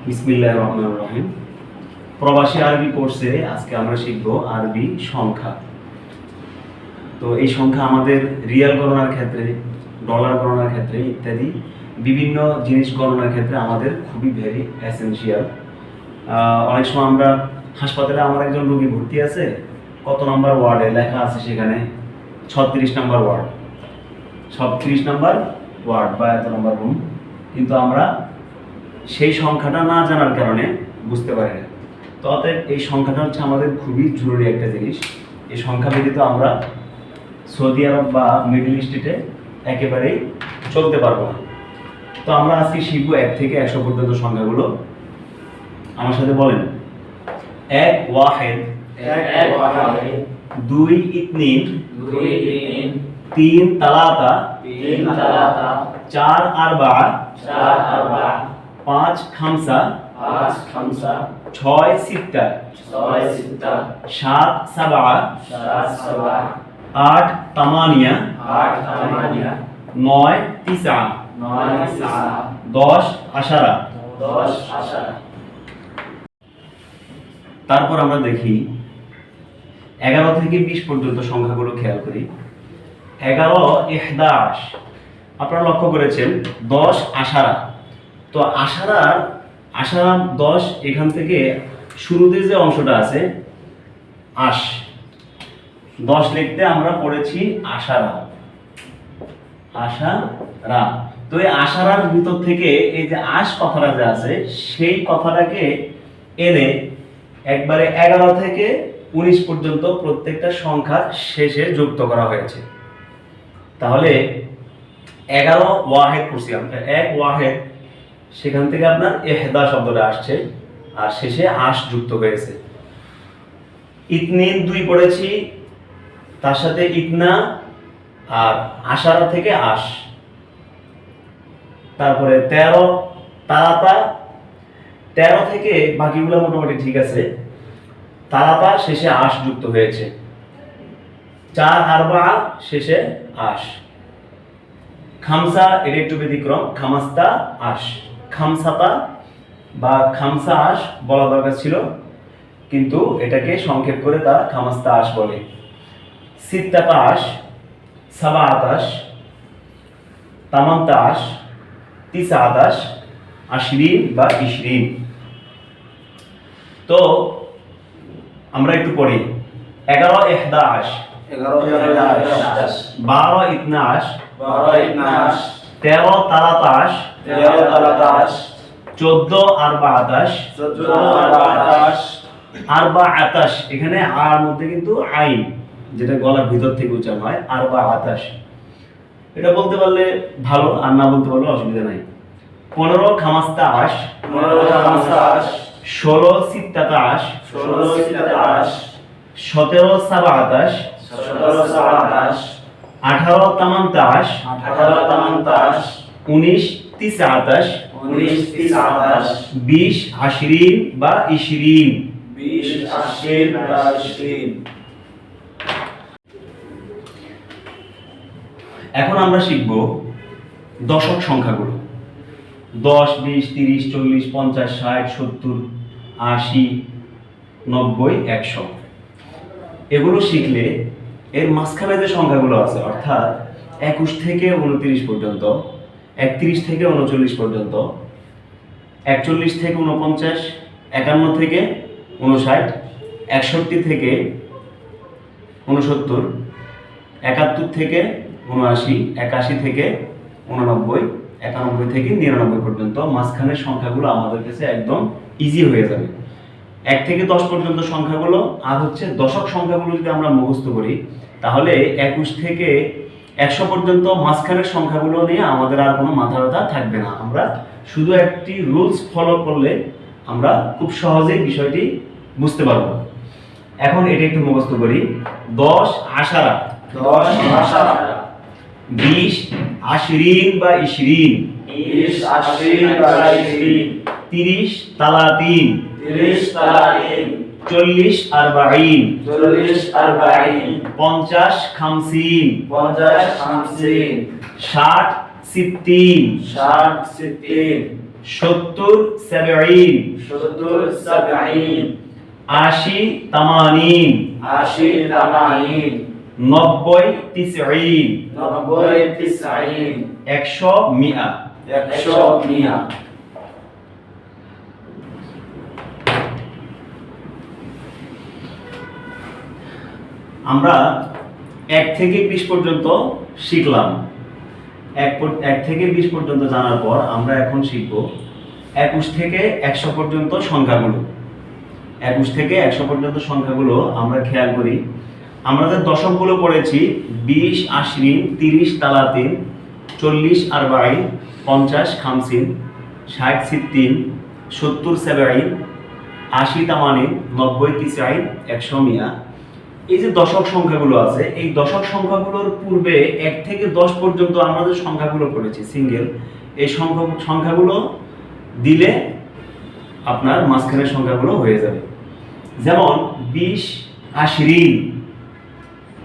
বিসমিল্লাহির রহমানির রহিম। প্রবাসী আরবি কোর্সে আজকে আমরা শিখব আরবি সংখ্যা। তো এই সংখ্যা আমাদের রিয়াল গণনার ক্ষেত্রে, ডলার গণনার ক্ষেত্রে ইত্যাদি বিভিন্ন জিনিস গণনার ক্ষেত্রে আমাদের খুবই ভেরি এসেনশিয়াল। অনেক সময় আমরা হাসপাতালে আমার একজন রোগী ভর্তি আছে, কত নম্বর ওয়ার্ডে লেখা আছে সেখানে 36 নম্বর ওয়ার্ড, 36 নম্বর ওয়ার্ড বা এত নম্বর রুম, কিন্তু আমরা সেই সংখ্যাটা না জানার কারণে বুঝতে পারি না। তো অতএব এই সংখ্যাটা হচ্ছে আমাদের খুবই জরুরি একটা জিনিস। এই সংখ্যা ব্যতীত আমরা সৌদি আরব বা মিডল ইস্টে একেবারেই চলতে পারবো না। তো আমরা আজকে শিখবো 1 থেকে 100 পর্যন্ত সংখ্যাগুলো। আমার সাথে বলেন, 1 ওয়াহিদ, 2 ইতনিন, 3 তালাতা, 4 আরবা, 5 খামসা, 6 সিত্তা, 7 সাবা, 8 তামানিয়া, 9 তিসা, 10 আশারা। তারপর আমরা দেখি 11 থেকে 20 পর্যন্ত সংখ্যাগুলো খেয়াল করি। 11 11, আপনারা লক্ষ্য করেছেন 10 আশারা। তো আশারা 10, এখান থেকে শুরুতে যে অংশটা আছে 10 লিখতে আমরা পড়েছি আশারা। তো এই আশারার ভিতর থেকে এই যে কথাটা যে আছে সেই কথাটাকে এনে একবারে 11 থেকে 19 পর্যন্ত প্রত্যেকটা সংখ্যার শেষে যুক্ত করা হয়েছে। তাহলে 11 ওয়াহেদ পড়ছি আমরা, 1 ওয়াহেদ, সেখান থেকে আপনার এহদা শব্দটা আসছে আর শেষে যুক্ত হয়েছে। ইতনিন 2 পড়েছি, তার সাথে ইতনা আর আশারা থেকে তারপরে 13 তালাতা, 13 থেকে বাকিগুলো মোটামুটি ঠিক আছে, তালাতা শেষে যুক্ত হয়েছে। 4 আরবা শেষে খামসা, এটা একটু ব্যতিক্রম, খামাস্তা খামসাতা বা খামসা বলা দরকার ছিল, কিন্তু এটাকে সংক্ষেপ করে তারা খামাস্তা বলে। সিত্তাতা, 27, 28, 29, 20 বা 20। তো আমরা একটু পড়ি। 11 11, 12 12, 13 13, 14 14, 14, এখানে আর মধ্যে কিন্তু আইন, যেটা গলার ভিতর থেকে উচ্চারণ হয়, 14। এটা বলতে পারলে ভালো, আর না বলতে পারলে অসুবিধা নাই। 15 খামাস্তা, 16 সিত্তাতা, 17 সাবাতা, 18 তামান্তা, 19 তিসাতা, 20 20 বা 20। এখন আমরা শিখব দশক সংখ্যাগুলো। 10 20 30 40 50 60 70 80 90 100। এগুলো শিখলে এর মাঝখানে যে সংখ্যাগুলো আছে, অর্থাৎ 21 থেকে 29 পর্যন্ত, 31 থেকে 39 পর্যন্ত, 41 থেকে 49, 51 থেকে 59, 61 থেকে 69, 71 থেকে 79, 81 থেকে 89, 91 থেকে 99 পর্যন্ত মাঝখানের সংখ্যাগুলো আমাদের কাছে একদম ইজি হয়ে যাবে। 1 থেকে 10 পর্যন্ত সংখ্যাগুলো আর হচ্ছে দশক সংখ্যাগুলো যদি আমরা মুখস্থ করি, তাহলে 21 থেকে 100 পর্যন্ত মাঝখানের সংখ্যাগুলো নিয়ে আমাদের আর কোনো মাথা ব্যথা থাকবে না। আমরা শুধু একটি রুলস ফলো করলে আমরা খুব সহজেই বিষয়টি বুঝতে পারবো। এখন এটা একটু মুখস্থ করি। 10 আশারা, 20 20 বা 20, 30 তালাতিন, 40 40, 50 50, 60 60, 70 70 70 70 80 80 80 80 90 90 90 90 100 100 100 100 আমরা 1 থেকে 20 পর্যন্ত শিখলাম। 1 থেকে 20 পর্যন্ত জানার পর আমরা এখন শিখব 21 থেকে 100 পর্যন্ত সংখ্যাগুলো। 21 থেকে 100 পর্যন্ত সংখ্যাগুলো আমরা খেয়াল করি। আমরা যে দশকগুলো পড়েছি 20 80 30 30 40 40 50 50 60 60 70 70 80 80 90 90 100 100। এই যে দশক সংখ্যাগুলো আছে, এই দশক সংখ্যাগুলোর পূর্বে 1 থেকে 10 পর্যন্ত আমরা যে সংখ্যাগুলো পড়েছি সিঙ্গেল, এই সংখ্যাগুলো দিলে আপনার মাঝখানের সংখ্যাগুলো হয়ে যাবে। যেমন 20 80।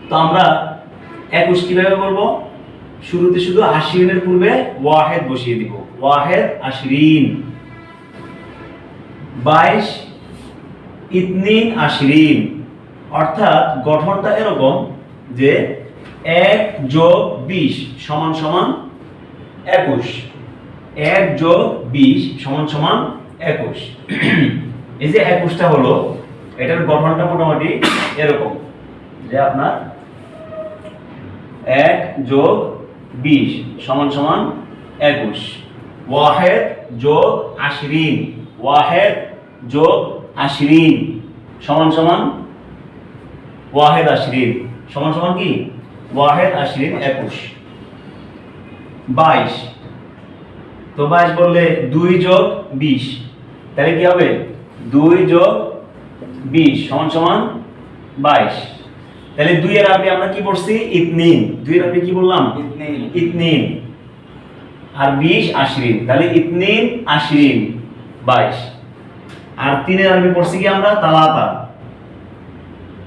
তো আমরা 21 কিভাবে করব? শুরুতে শুধু 80 এর পূর্বে ওয়াহেদ বসিয়ে দিব, ওয়াহেদ 80। 22 ইতনিন 80। অর্থাৎ গঠনটা এরকম যে 1 যোগ 20 সমান সমান 21। 1 যোগ 20 সমান সমান 21। এই যে 21টা হলো, এটার গঠনটা মোটামুটি এরকম যে আপনার 1 যোগ 20 সমান সমান 21। ওয়াহেদ যোগ 80, ওয়াহেদ যোগ 80 সমান সমান ওয়াহেদ 80 সমান সমান কি? ওয়াহেদ 80 21। 22। তো 22 বললে 2 যোগ 20, তাহলে কি হবে? 2 যোগ 20 সমান সমান 22। তাহলে 2 এর আরবি আমরা কি পড়ছি? ইতনিন। 2 এর আরবি কি বললাম? ইতনিন। ইতনিন। আর 20 80, তাহলে ইতনিন 80 22। আর 3 এর আরবি পড়ছি কি আমরা? তালাতা।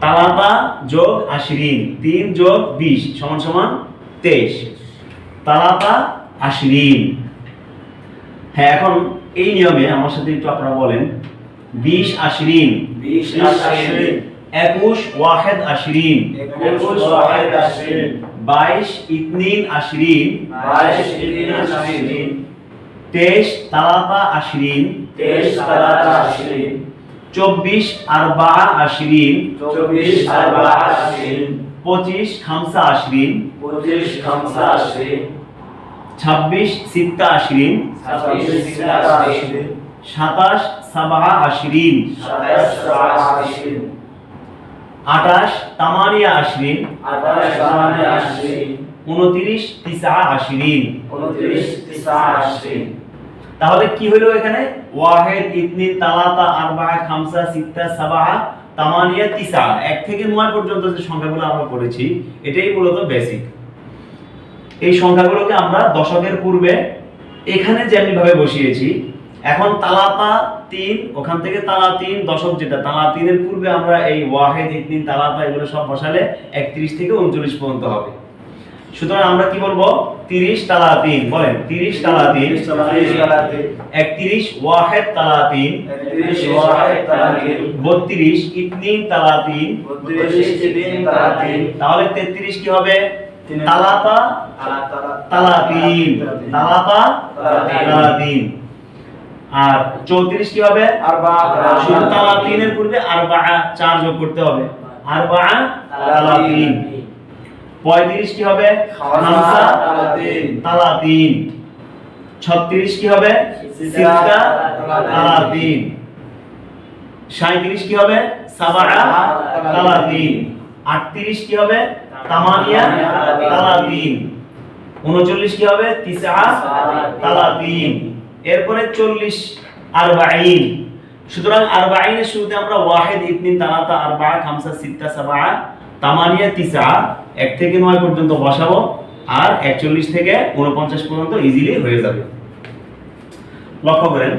তালাতা যোগ 80, 3 যোগ 20 সমান সমান 23। তালাতা 80। হ্যাঁ, এখন এই নিয়মে আমার সাথে একটু আপনারা বলেন 20 80 20 80 21 ওয়াহেদ 80 21 ওয়াহেদ 80 22 ইতনিন 80 22 ইতনিন 80 23 তালাতা 80 23 তালাতা 80 24 আরবা 80 24 আরবা 80 25 খামসা 80 25 খামসা 80 26 সিত্তা 80 26 সিত্তা 80 27 সাবাহা 80 27 সাবাহা 80 28 তামানিয়া 80 28 তামানিয়া 80 29 তিসা 80। 29 তিসা 80। তাহলে কি হলো এখানে? ওয়াহেদ ইতনিন তালাতা আরবা খামসা সিত্তা সাবাহা তামানিয়া তিসা। 1 থেকে 9 পর্যন্ত যে সংখ্যাগুলো আমরা পড়েছি এটাই মূলত বেসিক। এই সংখ্যাগুলোকে আমরা দশকের পূর্বে এখানে যেমনি ভাবে বসিয়েছি, এখন তালাতা 3, ওখান থেকে তালা 3 দশক যেটা তালা 3 এর পূর্বে আমরা এই ওয়াহেদ ইতনিন তালাতা এগুলো সব বসালে 31 থেকে 39 পর্যন্ত হবে। সুতরাং আমরা কি বলবো? 30 তালা 3। বলেন 30 তালা 3 31 ওয়াহেদ তালা 3 31 ওয়াহেদ তালা 3 32 ইতনিন তালা 3 32 ইতনিন তালা 3। তাহলে 33 কি হবে? তালাতা তালা 3 তালাতা তালা 3। আর 34 কি হবে? আরবা শুধু তালা 3 এর পূর্বে আরবা 4 যোগ করতে হবে, আরবা তালা 3। 35 কি হবে? খামসা তালা 3। 36 কি হবে? সিত্তা তালা 3। 37 কি হবে? সাবাআ তালা 3। 38 কি হবে? তামানিয়া তালা 3। 39 কি হবে? তিসা তালা 3। এরপরে 40 40। সুতরাং 40 এর শুরুতে আমরা ওয়াহেদ ইতনিন তালাতা আরবা খামসা সিত্তা সাবাআ তামানিয়া তিসা 1 থেকে 9 পর্যন্ত বসাবো, আর 41 থেকে 49 পর্যন্ত ইজিলি হয়ে যাবে। লক্ষ্য করেন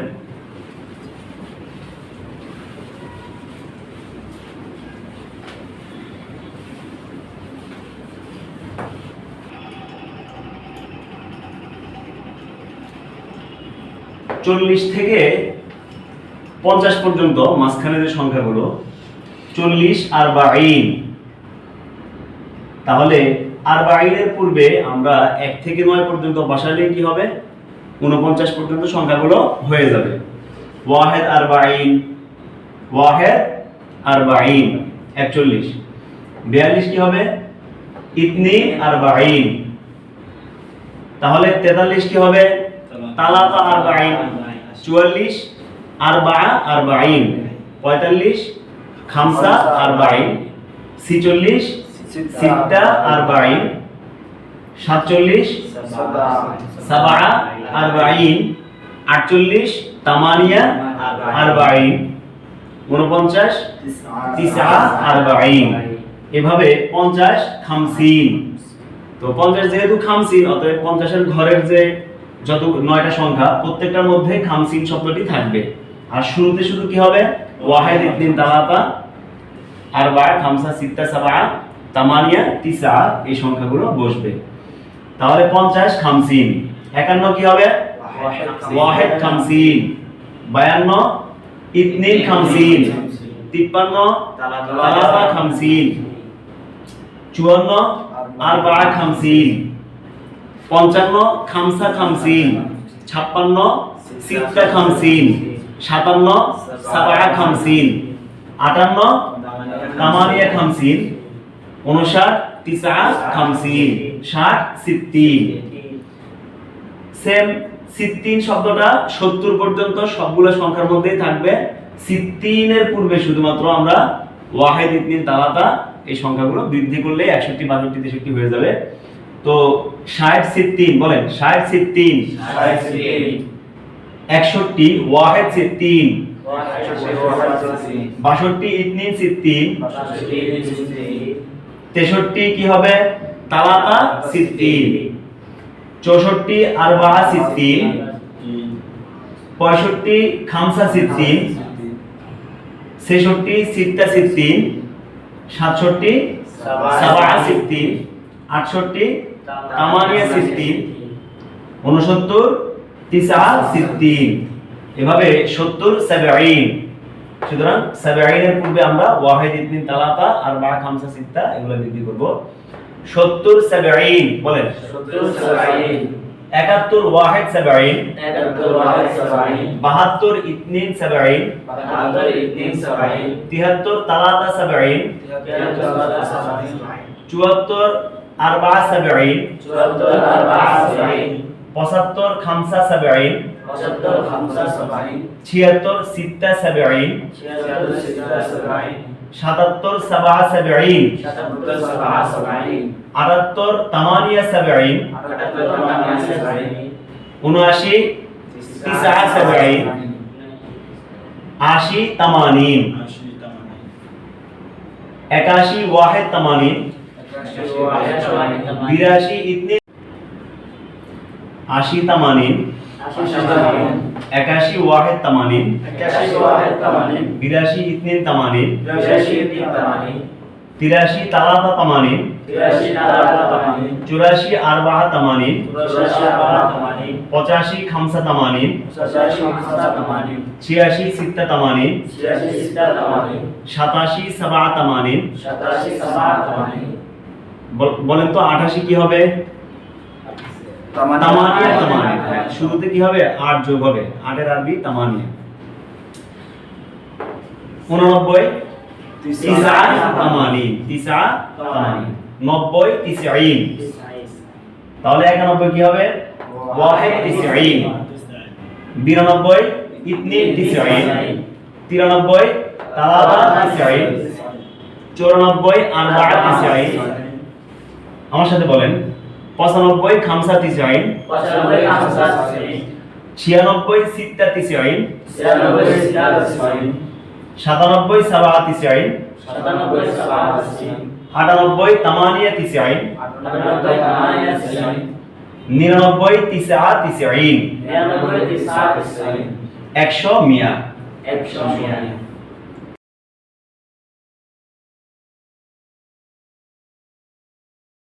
40 থেকে 50 পর্যন্ত মাঝখানে যে সংখ্যাগুলো 40 আর 40, তাহলে 40 এর পূর্বে আমরা 1 থেকে 9 পর্যন্ত বসালে কি হবে? 49 পর্যন্ত সংখ্যাগুলো হয়ে যাবে। ওয়াহেদ 40, ওয়াহেদ 40 41। 42 কি হবে? ইতনি 40। তাহলে 43 কি হবে? তালাতা 40। 44 আরবা 40। 45 খামসা 40। 46 সিত্তা 40। 47 সাবা 40। 48 তামানিয়া 40। 49 তিসা 40। এভাবে 50 খামসিন। তো 50 যেহেতু খামসিন, অতএব 50 এর ঘরের যে যত 9টা সংখ্যা প্রত্যেকটার মধ্যে খামসিন শব্দটি থাকবে। আর শুরুতে শুধু কি হবে? ওয়াহিদ ইতনিন তালাতা আরবা খামসা সিত্তা সাবা তামানিয়া তিসা, এই সংখ্যাগুলো বসবে। তাহলে 50 খামসিন। 51 কি হবে? ওয়াহিদ খামসিন। 52 ইতনিন খামসিন। 53 তালাতা খামসিন। 54 আরবা খামসিন। 55 খামসা খামসিন। 56 সিত্তা খামসিন। 57 সাবা খামসিন। 58 তামানিয়া খামসিন। 59 তিসা খামসিন। 60 সিত্তিন। সেম সিত্তিন শব্দটা 70 পর্যন্ত সবগুলো সংখ্যার মধ্যেই থাকবে। সিত্তিনের পূর্বে শুধুমাত্র আমরা ওয়াহিদ ইতনিন তালাতা এই সংখ্যাগুলো বৃদ্ধি করলে 61 62 63 হয়ে যাবে। তো 60 সিত্তিন বলেন, 60 সিত্তিন। 61 ওয়াহিদ সিত্তিন। 62 ইতনিন সিত্তিন। 63 কি হবে? তালাতা সিত্তিন। 64 আরবা সিত্তিন। 65 খামসা সিত্তিন। 66 সিত্তা সিত্তিন। 67 সাবা সিত্তিন। 68 তামানিয়া সিত্তিন। 69 তিসা সিত্তিন। এভাবে 70 70। সুতরাং 70 এর পূর্বে আমরা ওয়াহিদ ইতনিন তালাতা আর বা খামসা সিত্তা এগুলো বৃদ্ধি করব। 70 70 বলেন। 71 ওয়াহিদ 70। 72 ইতনিন 70। 73 তালাতা 70। 74 আরবা 70। 75 খামসা 70। 76 সিত্তা 70। 77 সাবা 70। 78 তামানিয়া 70। 79 তিসা 70। 80 তামানিন। 81 ওয়াহিদ তামানিন। 82 ইতনিন 80 তামানিন। 81 ওয়াহিদ তামানিন। 82 ইতনিন তামানিন। 83 তালাতা তামানিন। 84 আরবা তামানিন। 85 খামসা তামানিন। 86 সিত্তা তামানিন। 87 সাবা তামানিন। বলেন তো 88 কি হবে? তামানিয়া তামানিন। শুরুতে কি হবে? 8 যোগ হবে। 8 এর আরবি তামানিয়া। 89 তিসা তামানিন। তিসা তামানিন। 90 90। তাহলে 91 কি হবে? ওয়াহিদ 90। 92 ইতনিন 90। 93 তালাতা 90। 94 আরবা 90। আমার সাথে বলেন। 95 খামসা 90। 96 সিত্তা 90। 97 সাবা 90। 98 তামানিয়া 90। 99 তিসা 90। 100 মিয়া।